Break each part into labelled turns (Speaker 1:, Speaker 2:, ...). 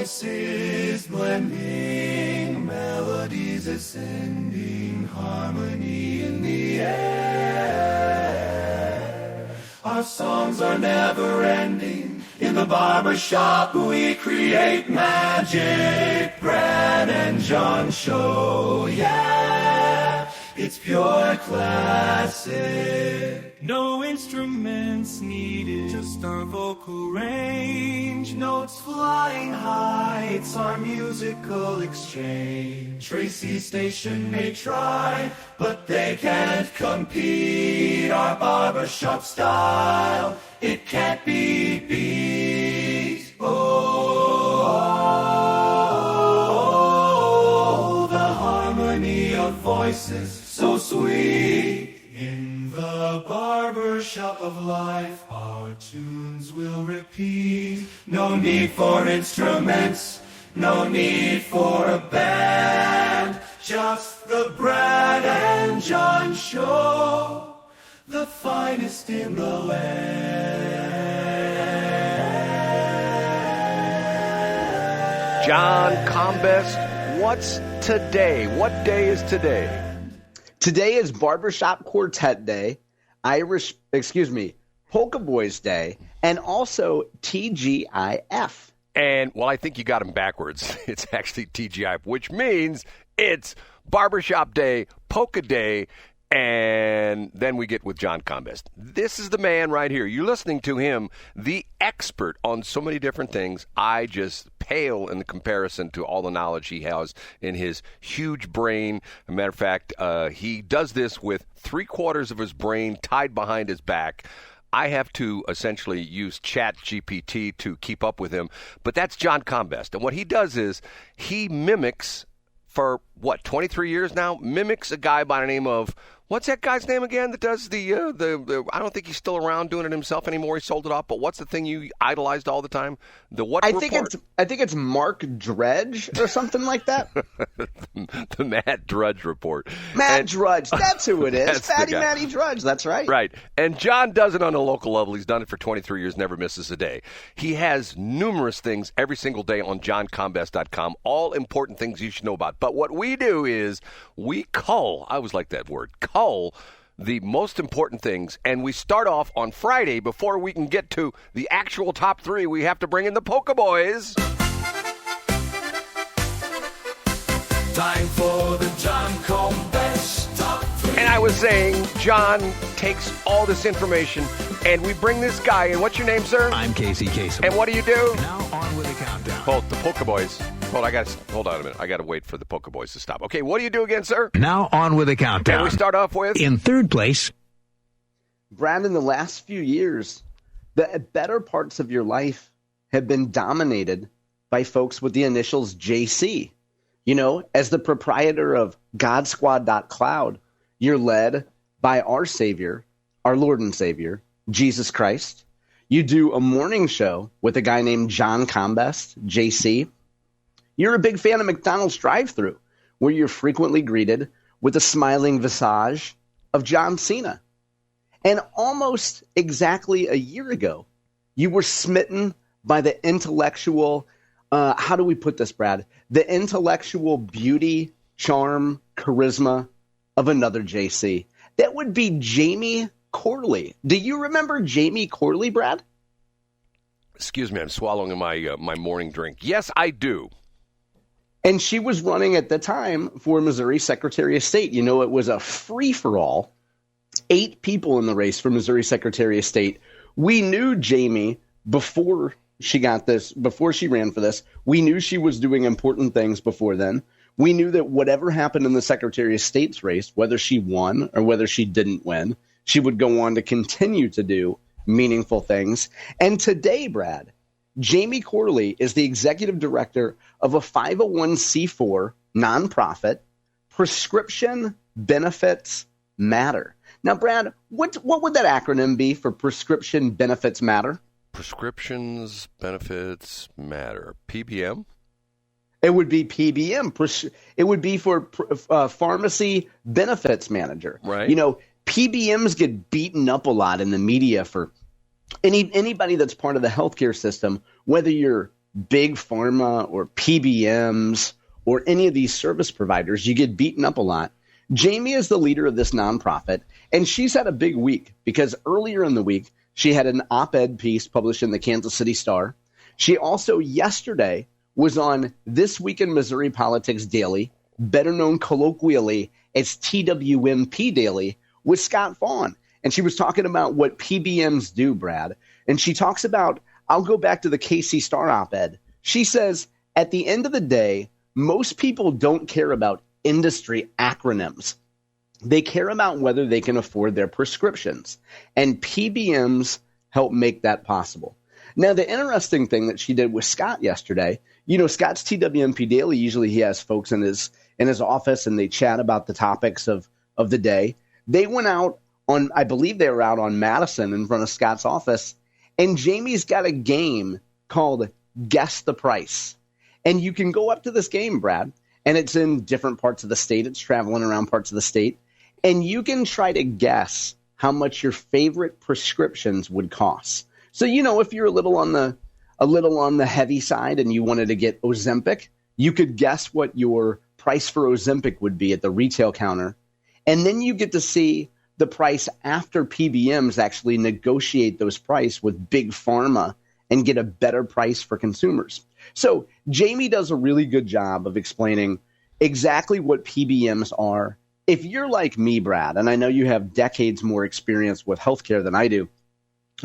Speaker 1: voices blending, melodies ascending, harmony in the air. Our songs are never ending. In the barbershop we create magic. Brad and John show, yeah, it's pure classic. No instruments needed, just our vocal range. Notes flying high, it's our musical exchange. Tracy's station may try, but they can't compete. Our barbershop style, it can't be beat. Oh, the harmony of voices, so sweet. In the barbershop of life, our tunes will repeat. No need for instruments, no need for a band. Just the Brad and John show, the finest in the land.
Speaker 2: John Combest, what's today? What day is today?
Speaker 3: Today is Barbershop Quartet Day, Polka Boys Day, and also TGIF.
Speaker 2: And, well, I think you got them backwards. It's actually TGIF, which means it's Barbershop Day, Polka Day, and then we get with John Combest. This is the man right here. You're listening to him, the expert on so many different things. I just pale in the comparison to all the knowledge he has in his huge brain. As a matter of fact, he does this with 3/4 of his brain tied behind his back. I have to essentially use Chat GPT to keep up with him. But that's John Combest. And what he does is he mimics, for 23 years now, mimics a guy by the name of, what's that guy's name again that does the I don't think he's still around doing it himself anymore. He sold it off. But what's the thing you idolized all the time? The what
Speaker 3: I
Speaker 2: report?
Speaker 3: think it's Mark Dredge or something like that.
Speaker 2: The Matt Drudge Report.
Speaker 3: Drudge, that's who it is. Fatty Matty Drudge, that's right.
Speaker 2: Right. And John does it on a local level. He's done it for 23 years, never misses a day. He has numerous things every single day on johncombest.com, all important things you should know about. But what we do is we cull, I always like that word, cull the most important things, and we start off on Friday. Before we can get to the actual top three, we have to bring in the Polka Boys.
Speaker 1: Time for the John Combest Top 3.
Speaker 2: And I was saying, John takes all this information, and we bring this guy in. What's your name, sir?
Speaker 4: I'm Casey Kasem.
Speaker 2: And what do you do?
Speaker 4: Now on with the countdown.
Speaker 2: The Polka Boys. Hold on a minute. I got to wait for the Polka Boys to stop. Okay, what do you do again, sir?
Speaker 4: Now on with the countdown.
Speaker 2: And we start off with?
Speaker 4: In third place.
Speaker 3: Brad, in the last few years, the better parts of your life have been dominated by folks with the initials JC. You know, as the proprietor of GodSquad.cloud, you're led by our Savior, our Lord and Savior, Jesus Christ. You do a morning show with a guy named John Combest, JC. You're a big fan of McDonald's drive-thru, where you're frequently greeted with a smiling visage of John Cena. And almost exactly a year ago, you were smitten by the intellectual, how do we put this, Brad? The intellectual beauty, charm, charisma of another JC. That would be Jamie Corley. Do you remember Jamie Corley, Brad?
Speaker 2: Excuse me, I'm swallowing my morning drink. Yes, I do.
Speaker 3: And she was running at the time for Missouri Secretary of State. You know, it was a free-for-all. 8 people in the race for Missouri Secretary of State. We knew Jamie before she ran for this. We knew she was doing important things before then. We knew that whatever happened in the Secretary of State's race, whether she won or whether she didn't win, she would go on to continue to do meaningful things. And today, Brad, Jamie Corley is the executive director of a 501c4 nonprofit, Prescription Benefits Matter. Now, Brad, what would that acronym be for Prescription Benefits Matter?
Speaker 2: Prescriptions Benefits Matter. PBM?
Speaker 3: It would be PBM. It would be for Pharmacy Benefits Manager.
Speaker 2: Right.
Speaker 3: You know, PBMs get beaten up a lot in the media for anybody that's part of the healthcare system, whether you're big pharma or PBMs or any of these service providers, you get beaten up a lot. Jamie is the leader of this nonprofit, and she's had a big week because earlier in the week, she had an op-ed piece published in the Kansas City Star. She also yesterday was on This Week in Missouri Politics Daily, better known colloquially as TWMP Daily, with Scott Vaughn. And she was talking about what PBMs do, Brad. And she talks about, I'll go back to the KC Star op-ed. She says, at the end of the day, most people don't care about industry acronyms. They care about whether they can afford their prescriptions. And PBMs help make that possible. Now, the interesting thing that she did with Scott yesterday, Scott's TWMP Daily, usually he has folks in his office and they chat about the topics of the day. They went out on, I believe they were out on Madison in front of Scott's office, and Jamie's got a game called Guess the Price. And you can go up to this game, Brad, and it's in different parts of the state. It's traveling around parts of the state. And you can try to guess how much your favorite prescriptions would cost. So, if you're a little on the heavy side and you wanted to get Ozempic, you could guess what your price for Ozempic would be at the retail counter. And then you get to see the price after PBMs actually negotiate those prices with big pharma and get a better price for consumers. So Jamie does a really good job of explaining exactly what PBMs are. If you're like me, Brad, and I know you have decades more experience with healthcare than I do,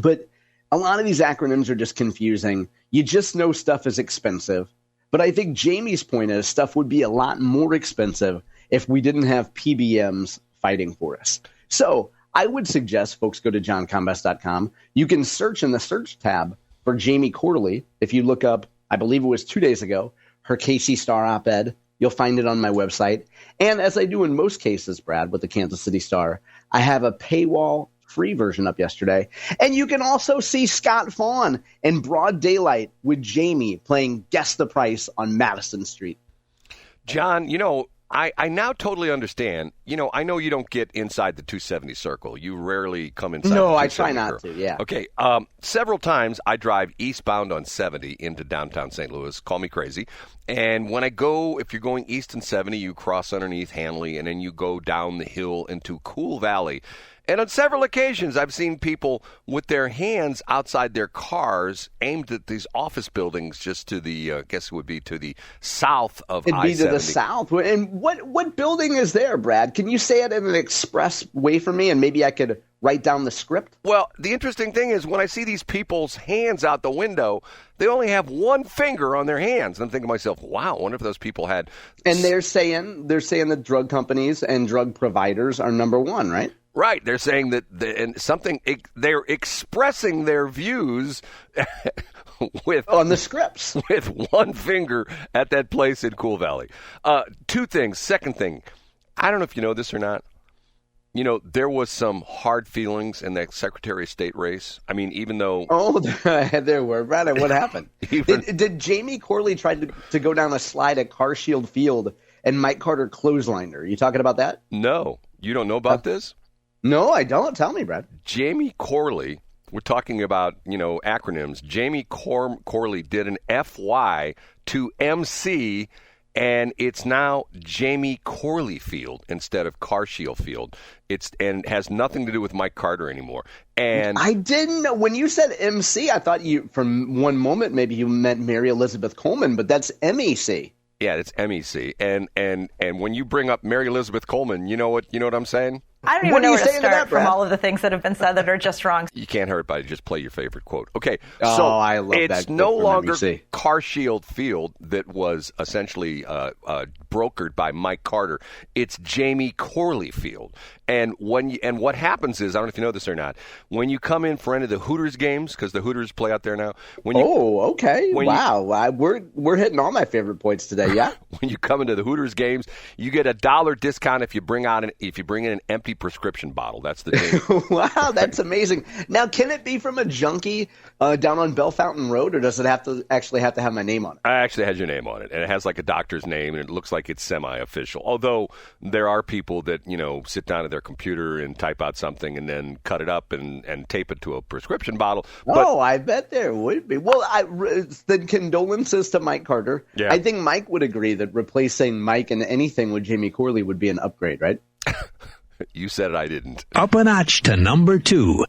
Speaker 3: but a lot of these acronyms are just confusing. You just know stuff is expensive. But I think Jamie's point is stuff would be a lot more expensive if we didn't have PBMs fighting for us. So I would suggest folks go to johncombest.com. You can search in the search tab for Jamie Corley. If you look up, I believe it was 2 days ago, her KC Star op-ed, you'll find it on my website. And as I do in most cases, Brad, with the Kansas City Star, I have a paywall-free version up yesterday. And you can also see Scott Vaughn in broad daylight with Jamie playing Guess the Price on Madison Street.
Speaker 2: John, I now totally understand. I know you don't get inside the 270 circle. You rarely come inside.
Speaker 3: No,
Speaker 2: the
Speaker 3: I try
Speaker 2: 270
Speaker 3: not
Speaker 2: circle.
Speaker 3: to, yeah.
Speaker 2: Okay. Several times I drive eastbound on 70 into downtown St. Louis. Call me crazy. And when I go, if you're going east in 70, you cross underneath Hanley, and then you go down the hill into Cool Valley. And on several occasions, I've seen people with their hands outside their cars aimed at these office buildings just to the, I guess it would be to the south of I-70.
Speaker 3: It'd be to the south. And what building is there, Brad? Can you say it in an express way for me, and maybe I could write down the script?
Speaker 2: Well, the interesting thing is when I see these people's hands out the window, they only have one finger on their hands. And I'm thinking to myself, wow, I wonder if those people had...
Speaker 3: And they're saying that drug companies and drug providers are number one, right?
Speaker 2: Right. They're saying that they're expressing their views with
Speaker 3: on the scripts
Speaker 2: with one finger at that place in Cool Valley. Two things. Second thing, I don't know if you know this or not. There was some hard feelings in that Secretary of State race. I mean, even though...
Speaker 3: Oh, there were. Brad, what happened? Did Jamie Corley try to go down a slide at Carshield Field and Mike Carter clotheslined her? Are you talking about that?
Speaker 2: No. You don't know about this?
Speaker 3: No, I don't. Tell me, Brad.
Speaker 2: Jamie Corley, we're talking about, acronyms. Jamie Corley did an FY to MC, and it's now Jamie Corley Field instead of Carshield Field. And has nothing to do with Mike Carter anymore. And
Speaker 3: I didn't know. When you said MC, I thought from one moment, maybe you meant Mary Elizabeth Coleman, but that's MEC.
Speaker 2: Yeah, it's MEC. And when you bring up Mary Elizabeth Coleman, you know what I'm saying?
Speaker 5: I don't even
Speaker 3: What
Speaker 5: know
Speaker 3: are you
Speaker 5: where to
Speaker 3: saying to
Speaker 5: start
Speaker 3: that, Brad?
Speaker 5: from all of the things that have been said that are just wrong.
Speaker 2: You can't hurt by just play your favorite quote. Okay,
Speaker 3: Oh,
Speaker 2: so
Speaker 3: I love
Speaker 2: it's
Speaker 3: that
Speaker 2: no
Speaker 3: quote from
Speaker 2: longer
Speaker 3: NBC.
Speaker 2: Carshield Field that was essentially brokered by Mike Carter. It's Jamie Corley Field. And what happens is, I don't know if you know this or not, when you come in for any of the Hooters games, because the Hooters play out there now.
Speaker 3: Okay. Wow. We're hitting all my favorite points today, yeah?
Speaker 2: When you come into the Hooters games, you get $1 discount if you bring in an empty empty prescription bottle. That's the thing.
Speaker 3: Wow, that's amazing. Now, can it be from a junkie down on Bell Fountain Road, or does it have to have my name on it?
Speaker 2: I actually has your name on it, and it has like a doctor's name, and it looks like it's semi-official. Although there are people that, sit down at their computer and type out something and then cut it up and tape it to a prescription bottle.
Speaker 3: But, I bet there would be. Well, then condolences to Mike Carter.
Speaker 2: Yeah.
Speaker 3: I think Mike would agree that replacing Mike in anything with Jamie Corley would be an upgrade, right?
Speaker 2: You said it, I didn't.
Speaker 4: Up a notch to number 2.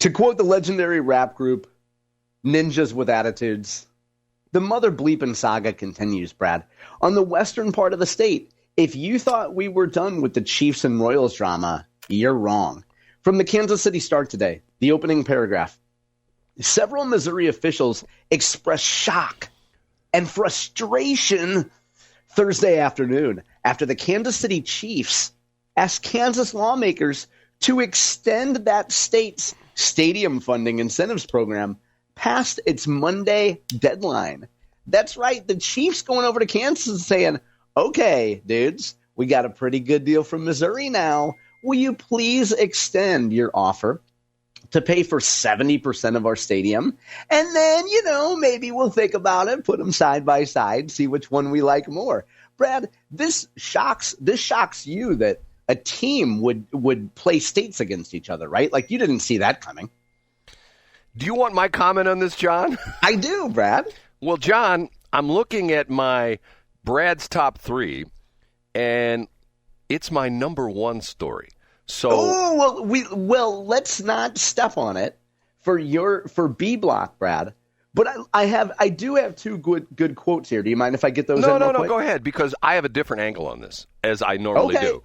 Speaker 3: To quote the legendary rap group, Ninjas with Attitudes, the mother bleeping saga continues, Brad. On the western part of the state, if you thought we were done with the Chiefs and Royals drama, you're wrong. From the Kansas City Star today, the opening paragraph. Several Missouri officials expressed shock and frustration Thursday afternoon after the Kansas City Chiefs asked Kansas lawmakers to extend that state's stadium funding incentives program past its Monday deadline. That's right. The Chiefs going over to Kansas and saying, okay, dudes, we got a pretty good deal from Missouri now. Will you please extend your offer to pay for 70% of our stadium? And then, maybe we'll think about it, put them side by side, see which one we like more. Brad, this shocks you that a team would play states against each other, right? Like, you didn't see that coming.
Speaker 2: Do you want my comment on this, John?
Speaker 3: I do, Brad.
Speaker 2: Well, John, I'm looking at my Brad's top 3, and it's my number 1 story. So,
Speaker 3: let's not step on it for B block, Brad. But I do have 2 good quotes here. Do you mind if I get those?
Speaker 2: No, go ahead, because I have a different angle on this, as I normally do.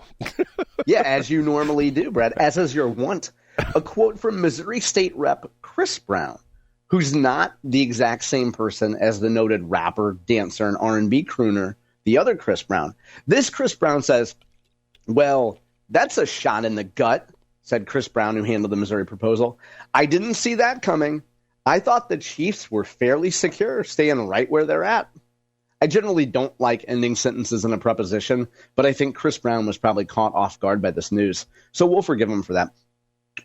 Speaker 3: Yeah, as you normally do, Brad, as is your wont. A quote from Missouri State Rep Chris Brown, who's not the exact same person as the noted rapper, dancer, and R&B crooner, the other Chris Brown. This Chris Brown says, well, that's a shot in the gut, said Chris Brown, who handled the Missouri proposal. I didn't see that coming. I thought the Chiefs were fairly secure, staying right where they're at. I generally don't like ending sentences in a preposition, but I think Chris Brown was probably caught off guard by this news, so we'll forgive him for that.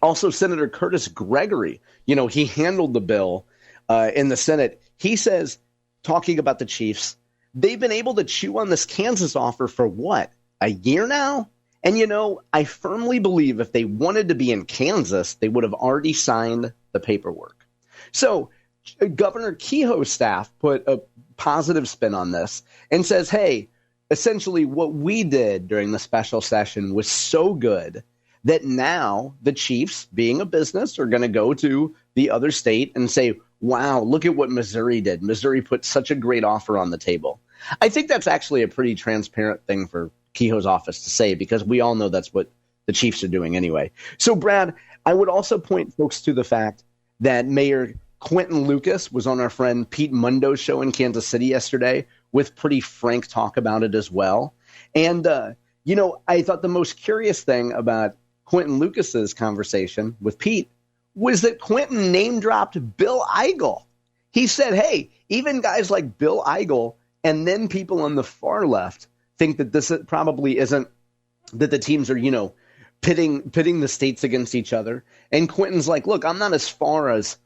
Speaker 3: Also, Senator Curtis Gregory, he handled the bill in the Senate. He says, talking about the Chiefs, they've been able to chew on this Kansas offer for what, a year now? And, I firmly believe if they wanted to be in Kansas, they would have already signed the paperwork. So Governor Kehoe's staff put a positive spin on this and says, hey, essentially what we did during the special session was so good that now the Chiefs, being a business, are going to go to the other state and say, wow, look at what Missouri did. Missouri put such a great offer on the table. I think that's actually a pretty transparent thing for Kehoe's office to say, because we all know that's what the Chiefs are doing anyway. So, Brad, I would also point folks to the fact that Mayor Quinton Lucas was on our friend Pete Mundo's show in Kansas City yesterday with pretty frank talk about it as well. And, I thought the most curious thing about Quinton Lucas's conversation with Pete was that Quinton name-dropped Bill Eigel. He said, hey, even guys like Bill Eigel and then people on the far left think that this probably isn't, that the teams are, pitting the states against each other. And Quinton's like, look, I'm not as far as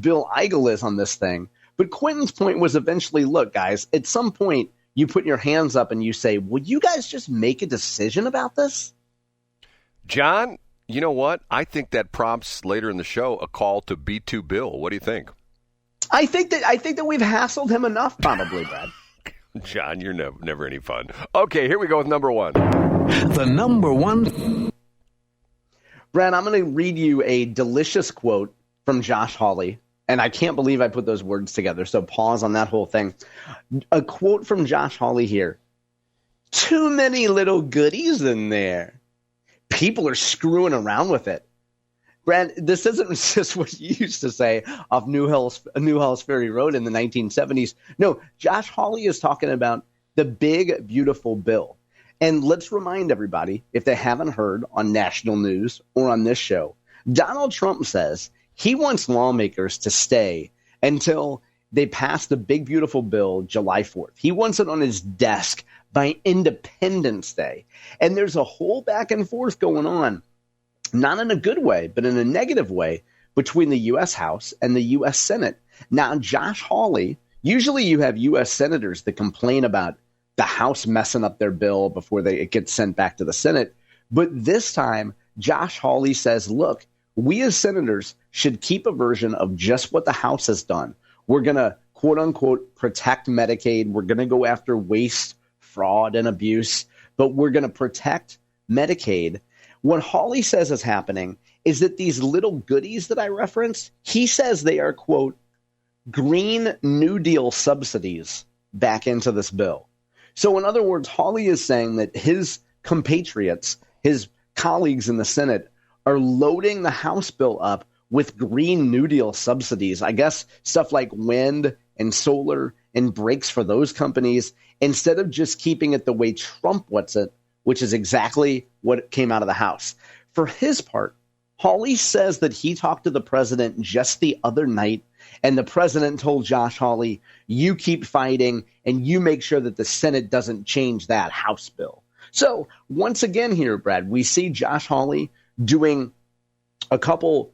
Speaker 3: Bill Eigel is on this thing. But Quinton's point was eventually, look, guys, at some point you put your hands up and you say, will you guys just make a decision about this?
Speaker 2: John, you know what? I think that prompts later in the show a call to B2 Bill. What do you think?
Speaker 3: I think that we've hassled him enough, probably, Brad.
Speaker 2: John, you're never any fun. Okay, here we go with number 1.
Speaker 4: The number 1.
Speaker 3: Brad, I'm going to read you a delicious quote from Josh Hawley, and I can't believe I put those words together, so pause on that whole thing. A quote from Josh Hawley here. Too many little goodies in there. People are screwing around with it. Brad, this isn't just what you used to say off New Halls Ferry Road in the 1970s. No, Josh Hawley is talking about the big, beautiful bill. And let's remind everybody, if they haven't heard on national news or on this show, Donald Trump says he wants lawmakers to stay until they pass the big, beautiful bill July 4th. He wants it on his desk by Independence Day. And there's a whole back and forth going on, not in a good way, but in a negative way, between the U.S. House and the U.S. Senate. Now, Josh Hawley, usually you have U.S. senators that complain about the House messing up their bill before it gets sent back to the Senate. But this time, Josh Hawley says, look, we as senators should keep a version of just what the House has done. We're going to, quote unquote, protect Medicaid. We're going to go after waste, fraud, and abuse, but we're going to protect Medicaid. What Hawley says is happening is that these little goodies that I referenced, he says they are, quote, Green New Deal subsidies back into this bill. So in other words, Hawley is saying that his compatriots, his colleagues in the Senate, are loading the House bill up with Green New Deal subsidies. I guess stuff like wind and solar and brakes for those companies, instead of just keeping it the way Trump wants it, which is exactly what came out of the House. For his part, Hawley says that he talked to the president just the other night, and the president told Josh Hawley, you keep fighting and you make sure that the Senate doesn't change that House bill. So once again here, Brad, we see Josh Hawley doing a couple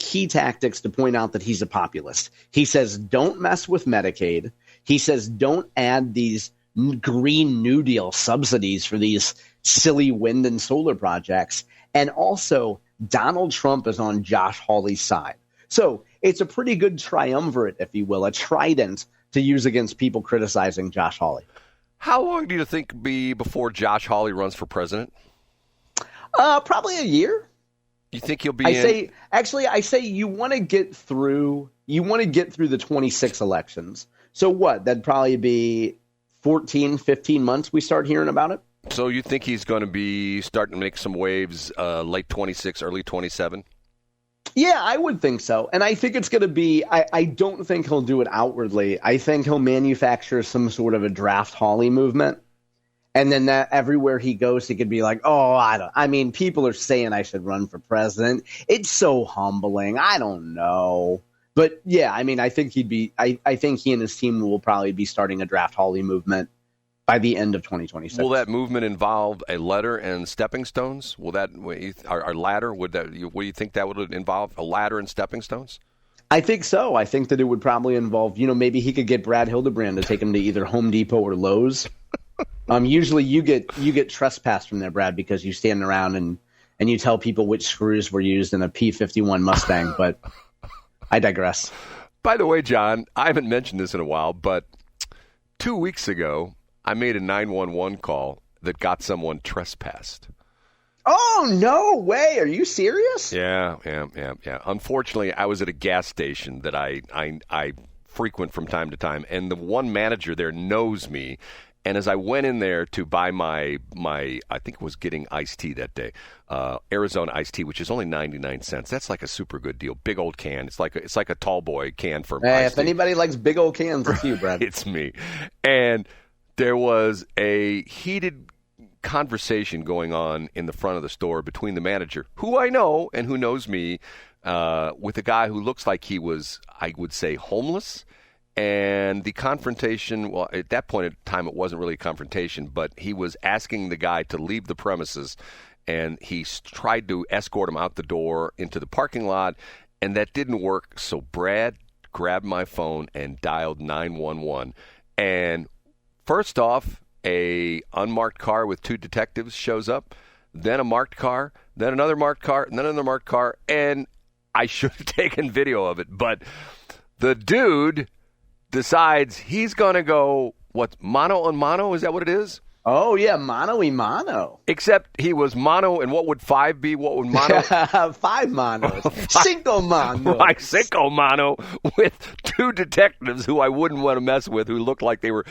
Speaker 3: key tactics to point out that he's a populist. He says, don't mess with Medicaid. He says, don't add these Green New Deal subsidies for these silly wind and solar projects. And also, Donald Trump is on Josh Hawley's side. So it's a pretty good triumvirate, if you will, a trident to use against people criticizing Josh Hawley.
Speaker 2: How long do you think before Josh Hawley runs for president?
Speaker 3: Probably a year.
Speaker 2: You think he'll be
Speaker 3: I say you want to get through the 26 elections. So what? That'd probably be 14, 15 months we start hearing about it.
Speaker 2: So you think he's going to be starting to make some waves late 26, early 27?
Speaker 3: Yeah, I would think so. And I think it's going to be – I don't think he'll do it outwardly. I think he'll manufacture some sort of a draft Hawley movement. And then that everywhere he goes, he could be like, people are saying I should run for president. It's so humbling. I don't know. But, yeah, I think I think he and his team will probably be starting a draft Hawley movement by the end of 2026.
Speaker 2: Will that movement involve a letter and stepping stones? Will that our ladder? What do you think that would involve? A ladder and stepping stones?
Speaker 3: I think so. I think that it would probably involve, maybe he could get Brad Hildebrand to take him to either Home Depot or Lowe's. Usually you get trespassed from there, Brad, because you stand around and you tell people which screws were used in a P-51 Mustang. But I digress.
Speaker 2: By the way, John, I haven't mentioned this in a while, but 2 weeks ago, I made a 911 call that got someone trespassed.
Speaker 3: Oh, no way. Are you serious?
Speaker 2: Yeah. Unfortunately, I was at a gas station that I frequent from time to time, and the one manager there knows me. And as I went in there to buy my I think it was getting iced tea that day, Arizona iced tea, which is only 99 cents. That's like a super good deal. Big old can. It's like a tall boy can for iced tea.
Speaker 3: Anybody likes big old cans, it's you, Brad.
Speaker 2: It's me. And there was a heated conversation going on in the front of the store between the manager, who I know and who knows me, with a guy who looks like he was, I would say, homeless. And the confrontation, well, at that point in time, it wasn't really a confrontation, but he was asking the guy to leave the premises, and he tried to escort him out the door into the parking lot, and that didn't work. So Brad grabbed my phone and dialed 911. And first off, a unmarked car with two detectives shows up, then a marked car, then another marked car, and then another marked car, and I should have taken video of it, but the dude decides he's going to go, mano a mano? Is that what it is?
Speaker 3: Oh, yeah, mano y mano.
Speaker 2: Except he was mono, and what would 5 be? What would mono?
Speaker 3: 5 manos. Cinco mano.
Speaker 2: Like cinco mano with two detectives who I wouldn't want to mess with, who looked like they were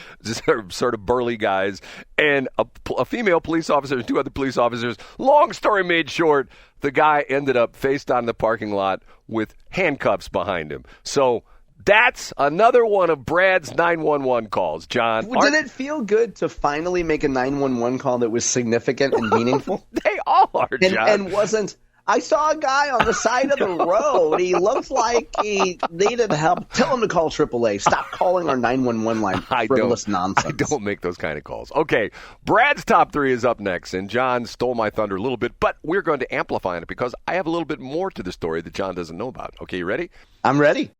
Speaker 2: sort of burly guys, and a female police officer and two other police officers. Long story made short, the guy ended up face down in the parking lot with handcuffs behind him. So that's another one of Brad's 911 calls, John.
Speaker 3: Did it feel good to finally make a 911 call that was significant and meaningful?
Speaker 2: They all are, John.
Speaker 3: And wasn't, I saw a guy on the side of the road. He looked like he needed help. Tell him to call AAA. Stop calling our 911 line for frivolous nonsense.
Speaker 2: I don't make those kind of calls. Okay, Brad's top 3 is up next, and John stole my thunder a little bit, but we're going to amplify it because I have a little bit more to the story that John doesn't know about. Okay, you ready?
Speaker 3: I'm ready.